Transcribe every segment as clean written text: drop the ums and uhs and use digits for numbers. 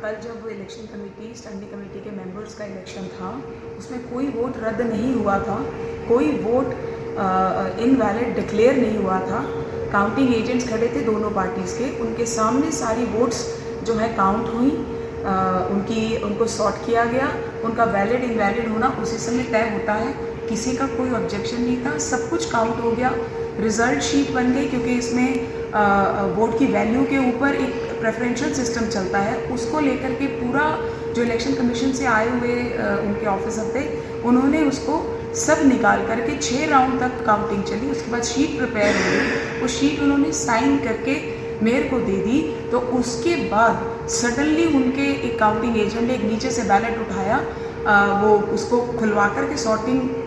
कल जब election committee standing committee के मेंबर्स का इलेक्शन था, उसमें कोई वोट रद्द नहीं हुआ था, कोई वोट इनवैलिड डिक्लेयर नहीं हुआ था। काउंटिंग एजेंट्स खड़े थे दोनों पार्टीज़ के, उनके सामने सारी वोट्स जो है काउंट हुई, उनको सॉर्ट किया गया। उनका वैलिड इनवैलिड होना उसी समय तय होता है, किसी का कोई ऑब्जेक्शन नहीं था, सब कुछ काउंट हो गया। रिज़ल्ट शीट बन गई, क्योंकि इसमें वोट की वैल्यू के ऊपर एक प्रेफरेंशियल सिस्टम चलता है, उसको लेकर के पूरा जो इलेक्शन कमीशन से आए हुए उनके ऑफिसर थे, उन्होंने उसको सब निकाल करके 6 राउंड तक काउंटिंग चली। उसके बाद शीट प्रिपेयर हो गई, वो शीट उन्होंने साइन करके मेयर को दे दी। तो उसके बाद सडनली उनके एक काउंटिंग एजेंट ने एक नीचे से बैलेट उठाया, वो उसको खुलवा करके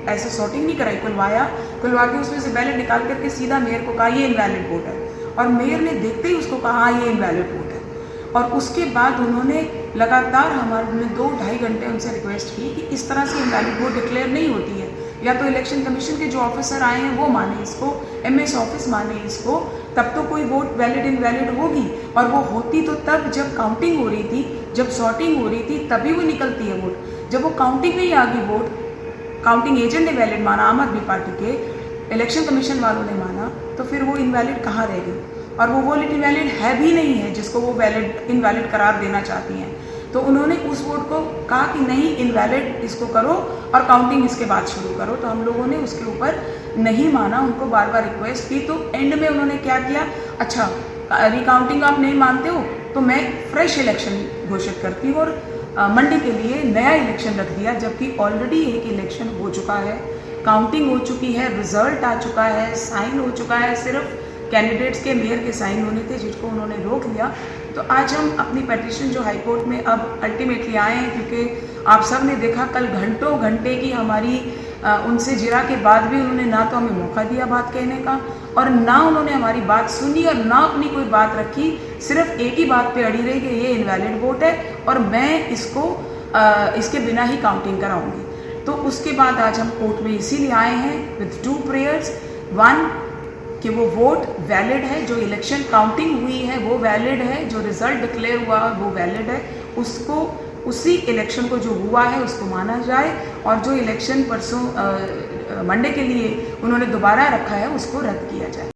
ऐसे सॉर्टिंग नहीं कराई, खुलवा के उसमें से बैलेट निकाल करके सीधा मेयर को कहा ये इनवैलिड वोट है, और मेयर ने देखते ही उसको कहा ये इनवैलिड वोट है। और उसके बाद उन्होंने लगातार हमने 2-2.5 घंटे उनसे रिक्वेस्ट की कि इस तरह से इनवैलिड वोट डिक्लेयर नहीं होती है, या तो इलेक्शन कमीशन के जो ऑफिसर आए हैं वो माने इसको, MS ऑफिस माने इसको, तब तो कोई वोट वैलिड इनवैलिड होगी। और वो होती तो तब जब काउंटिंग हो रही थी, जब सॉर्टिंग हो रही थी, तभी वो निकलती है वोट। जब वो काउंटिंग में ही आ गई वोट, काउंटिंग एजेंट ने वैलिड माना, आम आदमी पार्टी के, इलेक्शन कमीशन वालों ने माना, तो फिर वो इनवैलिड कहाँ रह गई? और वो वोट इनवैलिड है भी नहीं है जिसको वो वैलिड इनवैलिड करार देना चाहती हैं। तो उन्होंने उस वोट को कहा कि नहीं, इनवैलिड इसको करो और काउंटिंग इसके बाद शुरू करो। तो हम लोगों ने उसके ऊपर नहीं माना, उनको बार बार रिक्वेस्ट की। तो एंड में उन्होंने क्या किया, अच्छा रिकाउंटिंग आप नहीं मानते हो तो मैं फ्रेश इलेक्शन घोषित करती हूँ, और मंडे के लिए नया इलेक्शन रख दिया, जबकि ऑलरेडी एक इलेक्शन हो चुका है, काउंटिंग हो चुकी है, रिजल्ट आ चुका है, साइन हो चुका है। सिर्फ कैंडिडेट्स के मेयर के साइन होने थे, जिसको उन्होंने रोक लिया। तो आज हम अपनी पेटिशन जो हाई कोर्ट में अब अल्टीमेटली आए हैं, क्योंकि आप सब ने देखा कल घंटों घंटे की हमारी उनसे जिरा के बाद भी उन्होंने ना तो हमें मौका दिया बात कहने का, और ना उन्होंने हमारी बात सुनी, और ना अपनी कोई बात रखी। सिर्फ एक ही बात पे अड़ी रही कि ये इनवैलिड वोट है और मैं इसको इसके बिना ही काउंटिंग कराऊंगी। तो उसके बाद आज हम कोर्ट में इसीलिए आए हैं विद 2 प्रेयर्स। 1 कि वो वोट वैलिड है, जो इलेक्शन काउंटिंग हुई है वो वैलिड है, जो रिजल्ट डिक्लेयर हुआ वो वैलिड है, उसको उसी इलेक्शन को जो हुआ है उसको माना जाए, और जो इलेक्शन परसों मंडे के लिए उन्होंने दोबारा रखा है उसको रद्द किया जाए।